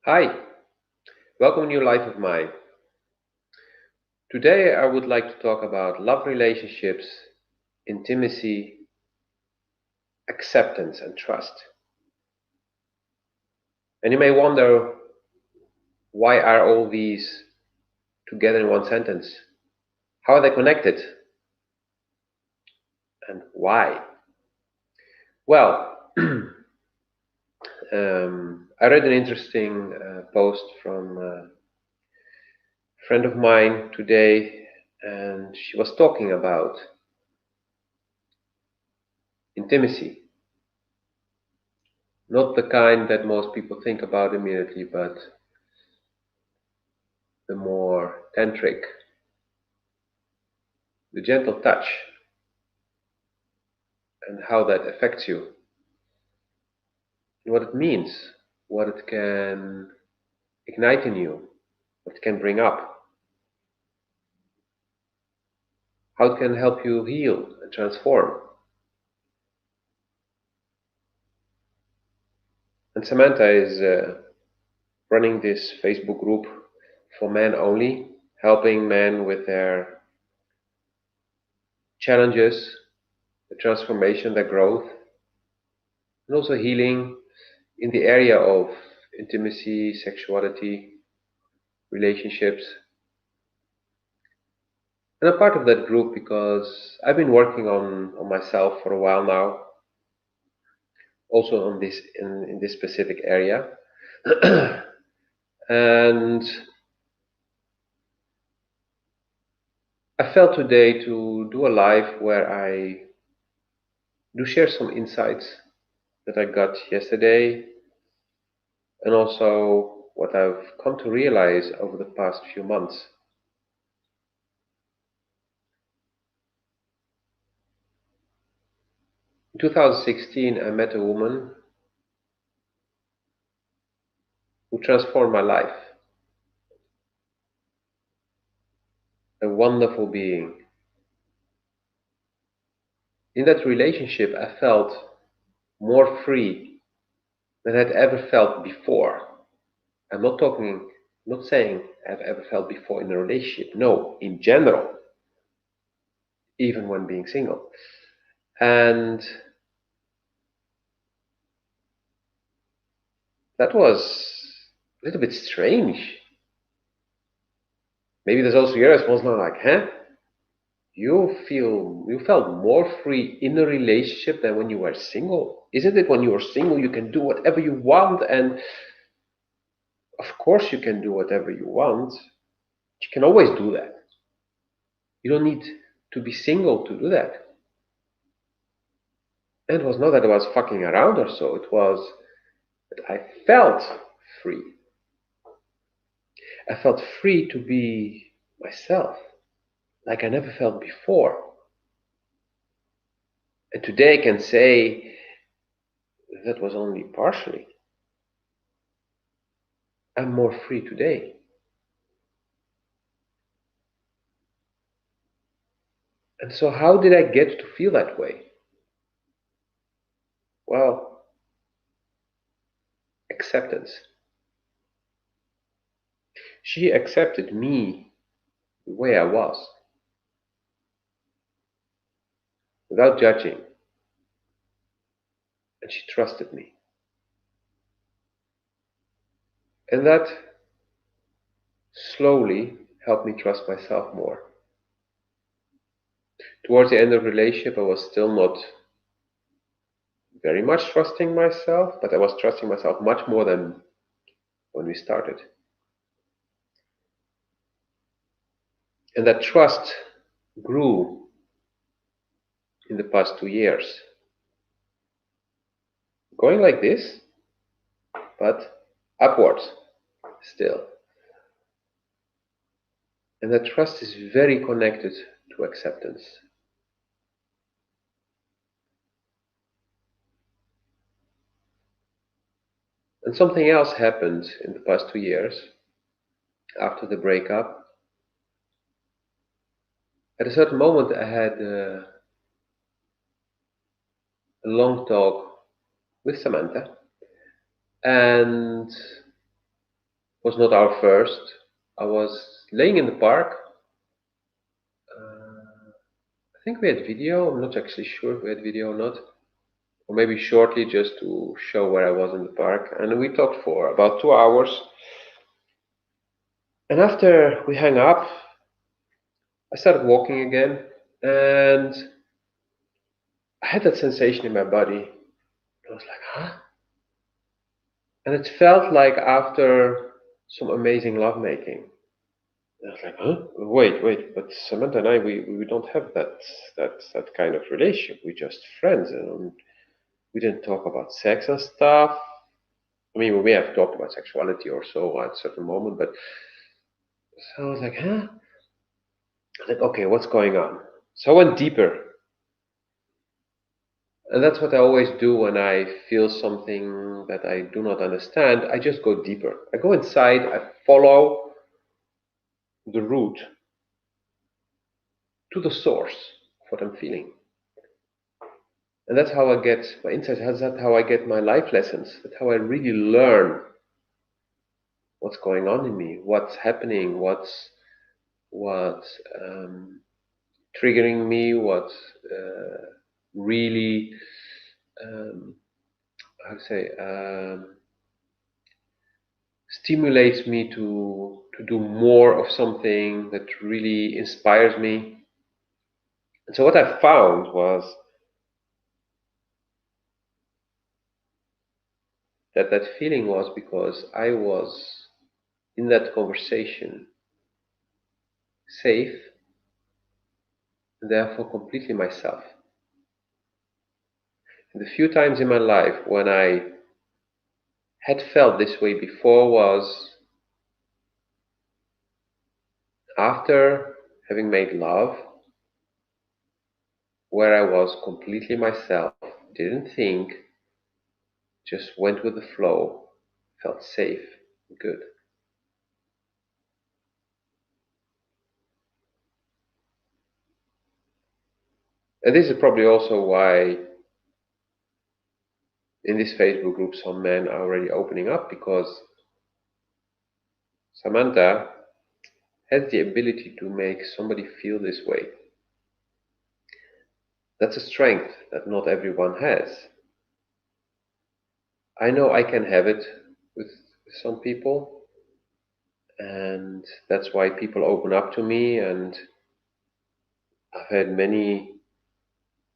Hi, welcome to New Life of Mine. Today I would like to talk about love relationships, intimacy, acceptance, and trust. And you may wonder, why are all these together in one sentence? How are they connected? And why? Well, I read an interesting post from a friend of mine today, and she was talking about intimacy. Not the kind that most people think about immediately, but the more tantric, the gentle touch, and how that affects you, what it means, what it can ignite in you, what it can bring up, how it can help you heal and transform. And Samantha is running this Facebook group for men only, helping men with their challenges, the transformation, their growth, and also healing in the area of intimacy, sexuality, relationships. And I'm part of that group because I've been working on myself for a while now, also on this in this specific area. And I felt today to do a live where I do share some insights that I got yesterday, and also what I've come to realize over the past few months. In 2016, I met a woman who transformed my life, a wonderful being. In that relationship, I felt more free than I'd ever felt before. I'm not saying I've ever felt before in a relationship. No, in general, even when being single. And that was a little bit strange. Maybe there's also your response now, like, huh? You felt more free in a relationship than when you were single. Isn't it when you are single you can do whatever you want? And of course you can do whatever you want. You can always do that. You don't need to be single to do that. And it was not that I was fucking around or so, it was that I felt free. I felt free to be myself, like I never felt before. And today I can say that was only partially. I'm more free today. And so, how did I get to feel that way? Well, acceptance. She accepted me the way I was, without judging, and she trusted me. And that slowly helped me trust myself more. Towards the end of the relationship, I was still not very much trusting myself, but I was trusting myself much more than when we started. And that trust grew in the past 2 years. Going like this, but upwards still. And that trust is very connected to acceptance. And something else happened in the past 2 years after the breakup. At a certain moment, I had a long talk with Samantha, and was not our first. I was laying in the park. I think we had video. I'm not actually sure if we had video or not. Or maybe shortly just to show where I was in the park. And we talked for about 2 hours. And after we hung up, I started walking again. And I had that sensation in my body. I was like, huh? And it felt like after some amazing lovemaking. I was like, huh? Wait, but Samantha and I, we don't have that kind of relationship. We're just friends, and we didn't talk about sex and stuff. I mean, we may have talked about sexuality or so at a certain moment, but so I was like, huh? I was like, okay, what's going on? So I went deeper, and that's what I always do when I feel something that I do not understand. I just go deeper. I go inside. I follow the route to the source of what I'm feeling. And that's how I get my insights. That's how I get my life lessons. That's how I really learn what's going on in me, what's happening, what's triggering me, what's really, um, how to say, stimulates me to do more of something that really inspires me. And so what I found was that feeling was because I was in that conversation safe, and therefore completely myself. And the few times in my life when I had felt this way before was after having made love, where I was completely myself, didn't think, just went with the flow, felt safe, good. And this is probably also why in this Facebook group some men are already opening up, because Samantha has the ability to make somebody feel this way. That's a strength that not everyone has. I know I can have it with some people, and that's why people open up to me. And I've had many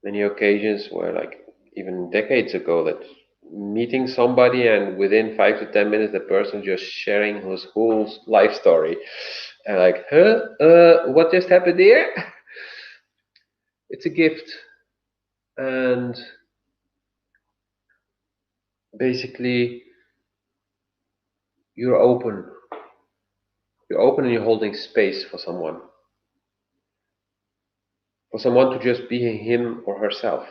occasions where, like even decades ago, that meeting somebody and within 5 to 10 minutes, the person just sharing his whole life story, and like, what just happened here? It's a gift, and basically, you're open. You're open and you're holding space for someone to just be him or herself.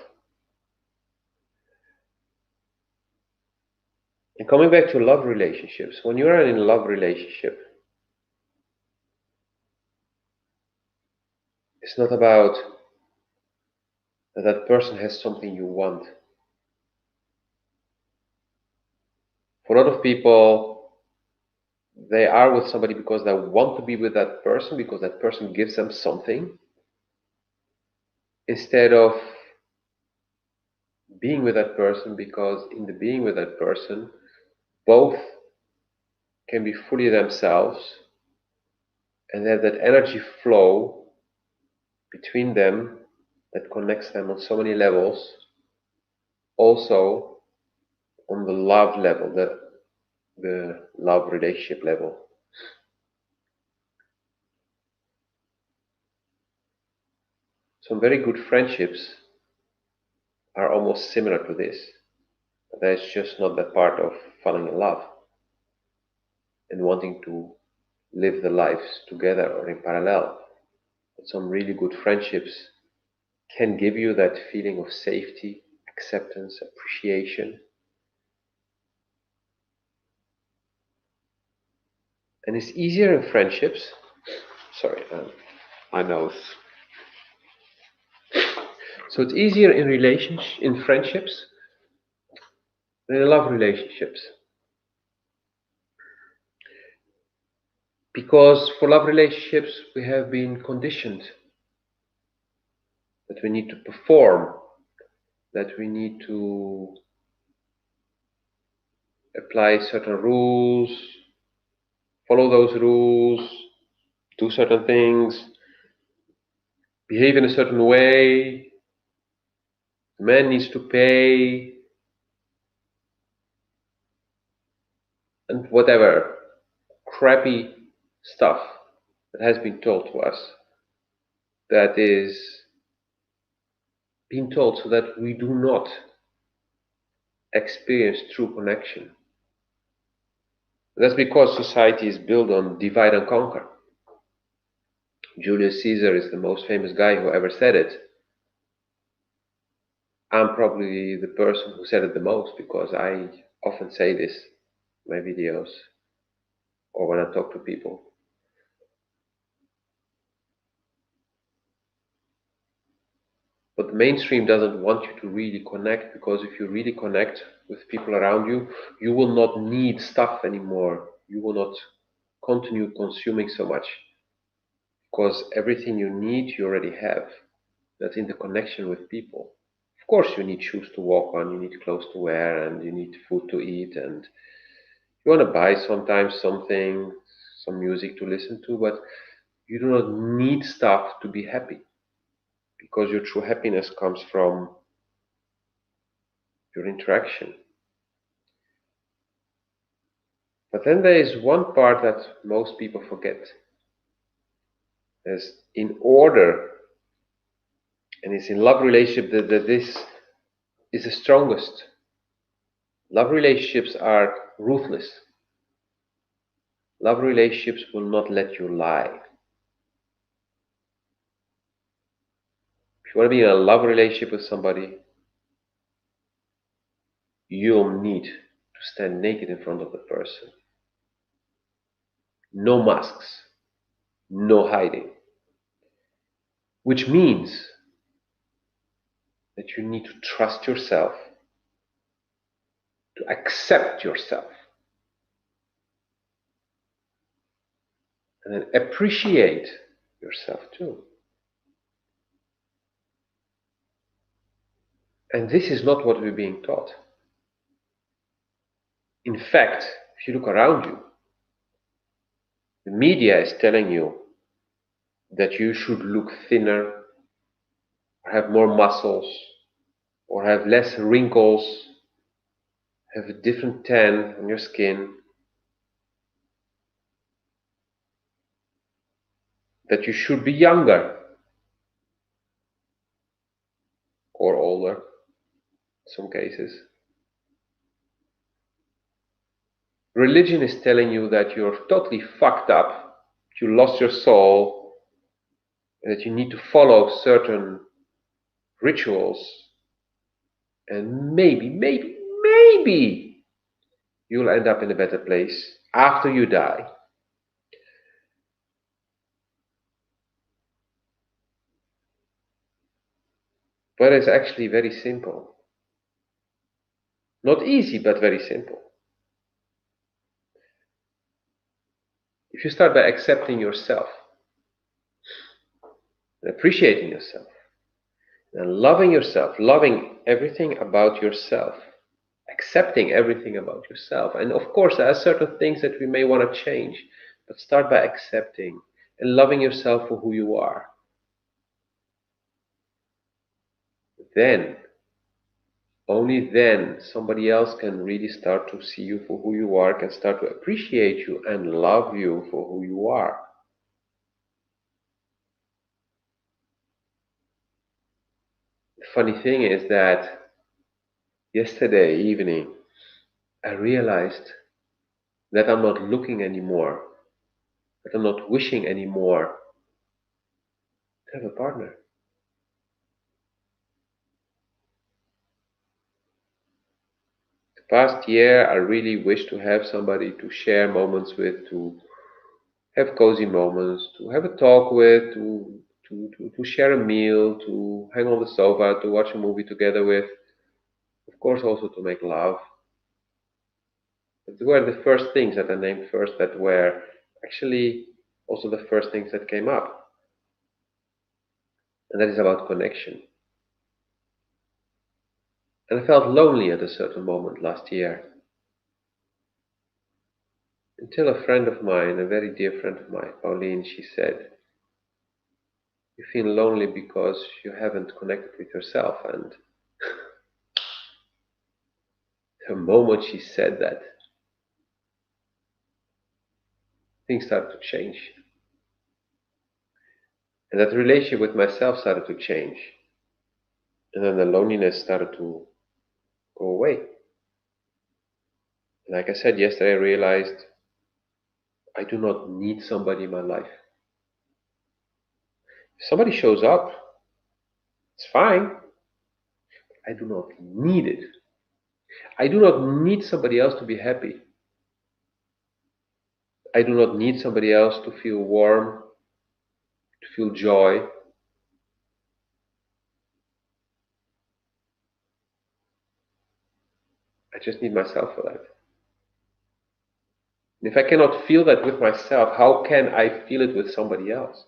And coming back to love relationships, when you are in a love relationship, it's not about that person has something you want. For a lot of people, they are with somebody because they want to be with that person, because that person gives them something, instead of being with that person because in the being with that person, both can be fully themselves and have that energy flow between them that connects them on so many levels, also on the love level, the love relationship level. Some very good friendships are almost similar to this. That's just not that part of falling in love and wanting to live the lives together or in parallel. But some really good friendships can give you that feeling of safety, acceptance, appreciation. And it's easier in friendships. Sorry, my nose. So it's easier in relationships, in friendships, than in love relationships. Because for love relationships, we have been conditioned that we need to perform, that we need to apply certain rules, follow those rules, do certain things, behave in a certain way. The man needs to pay, and whatever crappy stuff that has been told to us, that is being told so that we do not experience true connection. That's because society is built on divide and conquer. Julius Caesar is the most famous guy who ever said it. I'm probably the person who said it the most because I often say this in my videos or when I talk to people. But the mainstream doesn't want you to really connect, because if you really connect with people around you, you will not need stuff anymore. You will not continue consuming so much because everything you need you already have. That's in the connection with people. Of course, you need shoes to walk on, you need clothes to wear, and you need food to eat, and you want to buy sometimes something, some music to listen to, but you do not need stuff to be happy, because your true happiness comes from your interaction. But then there is one part that most people forget. Is in order, and it's in love relationship that this is the strongest. Love relationships are ruthless. Love relationships will not let you lie. If you want to be in a love relationship with somebody, you'll need to stand naked in front of the person. No masks, no hiding. Which means that you need to trust yourself, to accept yourself, and then appreciate yourself too. And this is not what we're being taught. In fact, if you look around you, the media is telling you that you should look thinner, or have more muscles, or have less wrinkles, have a different tan on your skin, that you should be younger or older in some cases. Religion is telling you that you're totally fucked up, you lost your soul, and that you need to follow certain rituals, and maybe you'll end up in a better place after you die. But it's actually very simple. Not easy, but very simple. If you start by accepting yourself, and appreciating yourself, and loving yourself, loving everything about yourself, accepting everything about yourself. And of course, there are certain things that we may want to change, but start by accepting and loving yourself for who you are. Then, only then, somebody else can really start to see you for who you are, can start to appreciate you and love you for who you are. The funny thing is that yesterday evening, I realized that I'm not looking anymore, that I'm not wishing anymore to have a partner. The past year, I really wished to have somebody to share moments with, to have cozy moments, to have a talk with, to share a meal, to hang on the sofa, to watch a movie together with, of course, also to make love. But were the first things that I named first that were actually also the first things that came up, and that is about connection. And I felt lonely at a certain moment last year, until a friend of mine, a very dear friend of mine, Pauline, she said, "You feel lonely because you haven't connected with yourself." And the moment she said that, things started to change. And that relationship with myself started to change. And then the loneliness started to go away. Like I said yesterday, I realized I do not need somebody in my life. If somebody shows up, it's fine. I do not need it. I do not need somebody else to be happy. I do not need somebody else to feel warm, to feel joy. I just need myself for that. And if I cannot feel that with myself, how can I feel it with somebody else?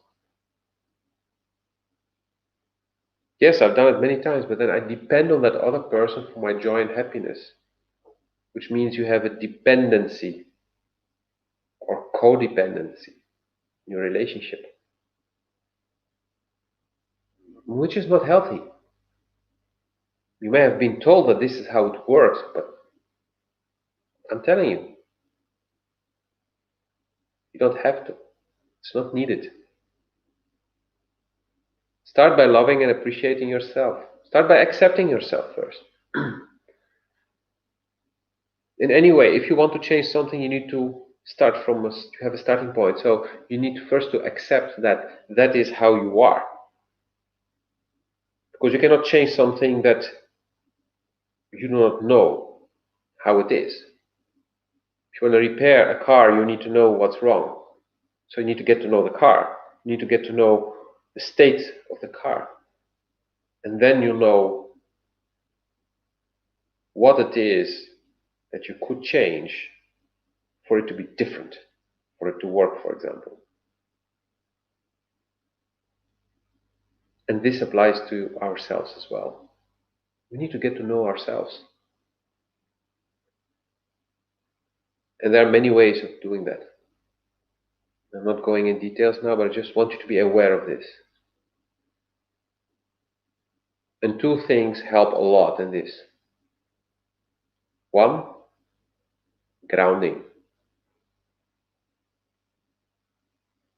Yes, I've done it many times, but then I depend on that other person for my joy and happiness, which means you have a dependency or codependency in your relationship, which is not healthy. You may have been told that this is how it works, but I'm telling you, you don't have to. It's not needed. Start by loving and appreciating yourself. Start by accepting yourself first. In any way, if you want to change something, you need to start from you have a starting point. So you need first to accept that that is how you are. Because you cannot change something that you do not know how it is. If you want to repair a car, you need to know what's wrong. So you need to get to know the car. You need to get to know the state of the car. And then you know what it is that you could change for it to be different, for it to work, for example. And this applies to ourselves as well. We need to get to know ourselves. And there are many ways of doing that. I'm not going in details now, but I just want you to be aware of this. And two things help a lot in this. One, grounding.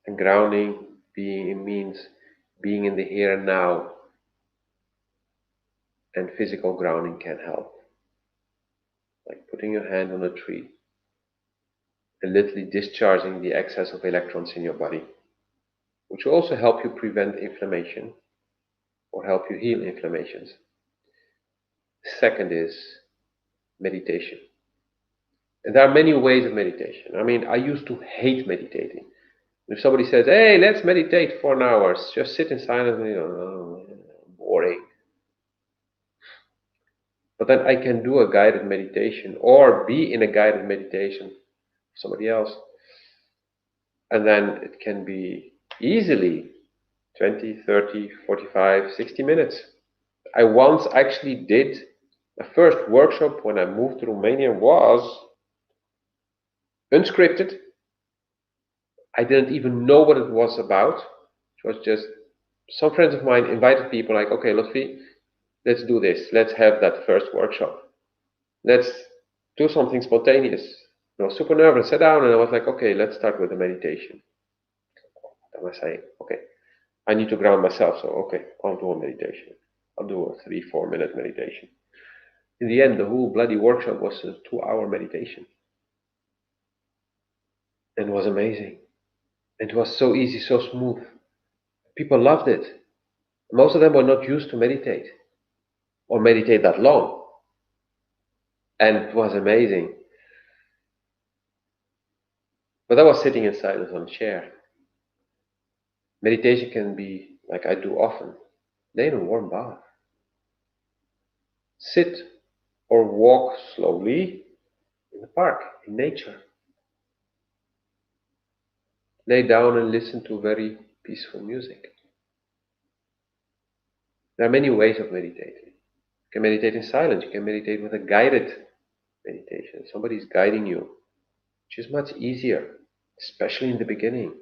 And grounding means being in the here and now. And physical grounding can help. Like putting your hand on a tree and literally discharging the excess of electrons in your body, which will also help you prevent inflammation or help you heal inflammations. Second is meditation. And there are many ways of meditation. I mean, I used to hate meditating. If somebody says, "Hey, let's meditate for an hour, just sit in silence," oh, boring. But then I can do a guided meditation or be in a guided meditation for somebody else. And then it can be easily 20, 30, 45, 60 minutes. I once actually did the first workshop when I moved to Romania was unscripted. I didn't even know what it was about. It was just some friends of mine invited people like, "Okay, Lotfi, let's do this. Let's have that first workshop. Let's do something spontaneous." I was super nervous, sat down, and I was like, "Okay, let's start with a meditation." Then I say, "Okay, I need to ground myself, so okay, I'll do a meditation. I'll do a 3-4 minute meditation." In the end, the whole bloody workshop was a 2-hour meditation. And it was amazing. It was so easy, so smooth. People loved it. Most of them were not used to meditate or meditate that long. And it was amazing. But I was sitting in silence on a chair. Meditation can be, like I do often, lay in a warm bath. Sit or walk slowly in the park, in nature. lay down and listen to very peaceful music. There are many ways of meditating. You can meditate in silence. You can meditate with a guided meditation. Somebody is guiding you, which is much easier, especially in the beginning.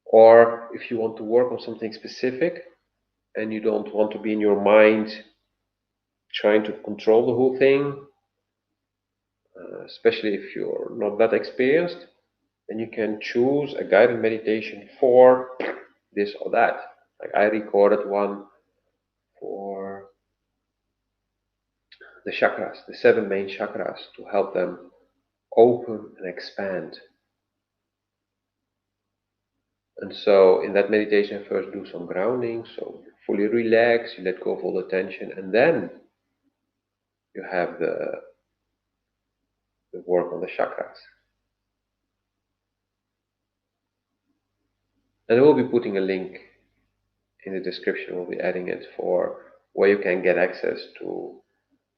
Or if you want to work on something specific and you don't want to be in your mind trying to control the whole thing, especially if you're not that experienced, then you can choose a guided meditation for this or that. Like I recorded one for the chakras, the 7 main chakras, to help them open and expand. And so in that meditation, I first do some grounding, so you fully relax, you let go of all the tension, and then you have the work on the chakras. And I will be putting a link in the description, we'll be adding it, for where you can get access to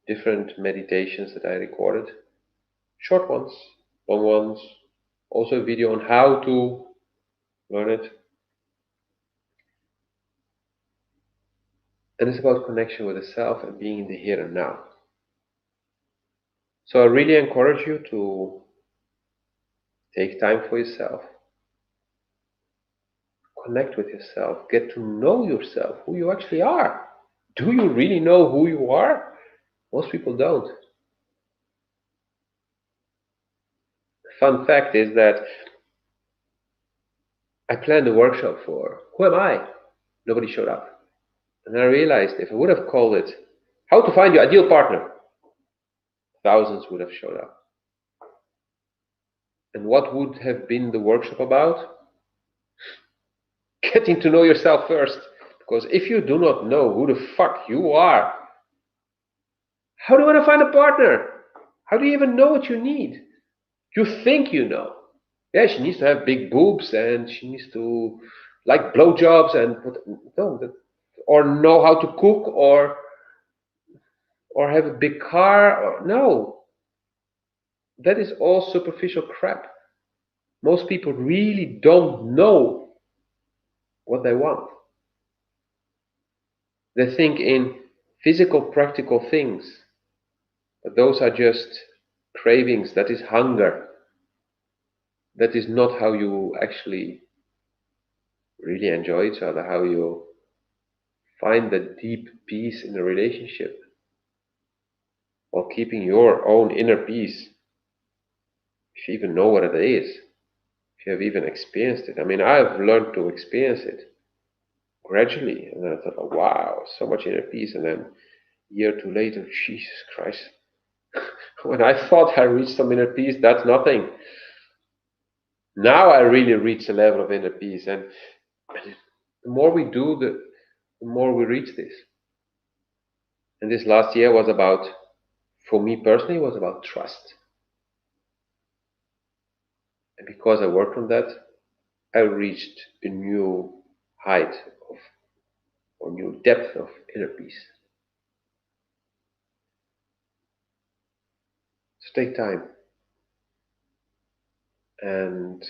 different meditations that I recorded. Short ones, long ones, also a video on how to learn it. And it's about connection with the self and being in the here and now. So I really encourage you to take time for yourself, connect with yourself, get to know yourself, who you actually are. Do you really know who you are? Most people don't. The fun fact is that I planned a workshop for who am I? Nobody showed up. And I realized if I would have called it how to find your ideal partner, thousands would have showed up. And what would have been the workshop about? Getting to know yourself first. Because if you do not know who the fuck you are, how do you want to find a partner? How do you even know what you need? You think you know. Yeah, she needs to have big boobs and she needs to like blowjobs and no, or know how to cook or have a big car. Or, no, that is all superficial crap. Most people really don't know what they want. They think in physical, practical things, but those are just cravings. That is hunger. That is not how you actually really enjoy each other, how you find the deep peace in a relationship while keeping your own inner peace. If you even know what it is, if you have even experienced it. I mean, I've learned to experience it gradually, and then I thought, oh, wow, so much inner peace. And then a year or two later, Jesus Christ, when I thought I reached some inner peace, that's nothing. Now I really reach a level of inner peace, and the more we do, the more we reach this. And this last year was about, for me personally, was about trust. And because I worked on that, I reached a new height of, or new depth of inner peace. So take time and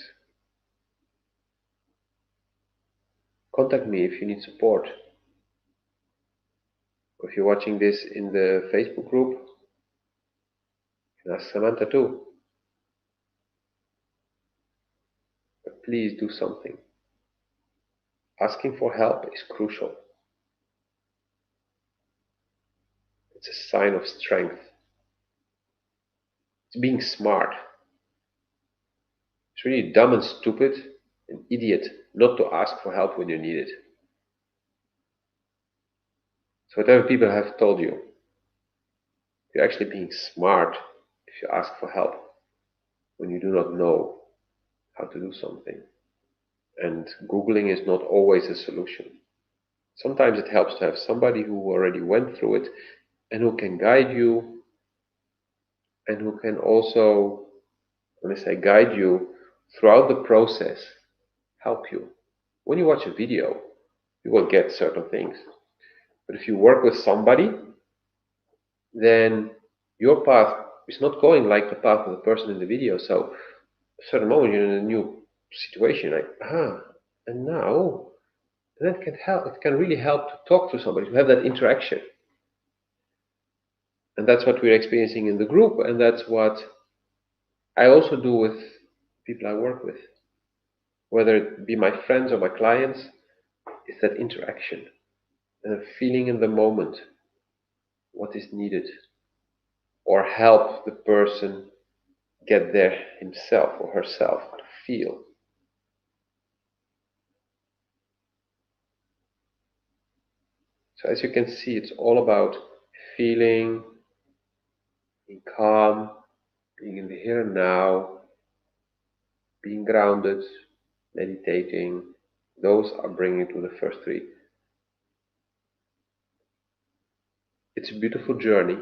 contact me if you need support. Or if you're watching this in the Facebook group, you can ask Samantha too. But please do something. Asking for help is crucial. It's a sign of strength. It's being smart. It's really dumb and stupid, an idiot, not to ask for help when you need it. So whatever people have told you, you're actually being smart if you ask for help when you do not know how to do something. And Googling is not always a solution. Sometimes it helps to have somebody who already went through it and who can guide you, and who can also, when I say guide you, throughout the process, help you. When you watch a video, you will get certain things. But if you work with somebody, then your path is not going like the path of the person in the video. So at a certain moment, you're in a new situation, like, and now, and that can help. It can really help to talk to somebody, to have that interaction. And that's what we're experiencing in the group, and that's what I also do with people I work with, whether it be my friends or my clients. It's that interaction and feeling in the moment what is needed, or help the person get there himself or herself to feel. So as you can see, it's all about feeling, being calm, being in the here and now, being grounded, meditating. Those are bringing to the first three. It's a beautiful journey,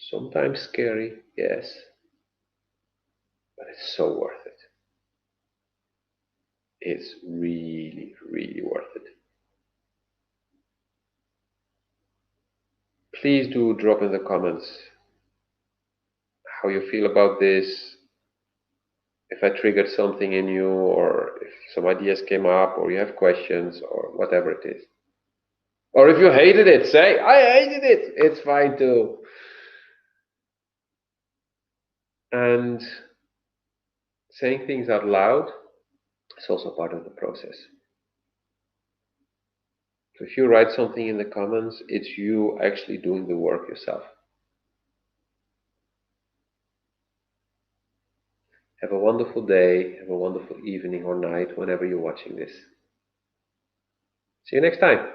sometimes scary, yes, but it's so worth it. It's really, really worth it. Please do drop in the comments how you feel about this, if I triggered something in you, or if some ideas came up, or you have questions, or whatever it is. Or if you hated it, say, I hated it. It's fine too. And saying things out loud is also part of the process. So if you write something in the comments, it's you actually doing the work yourself. Have a wonderful day, have a wonderful evening or night whenever you're watching this. See you next time.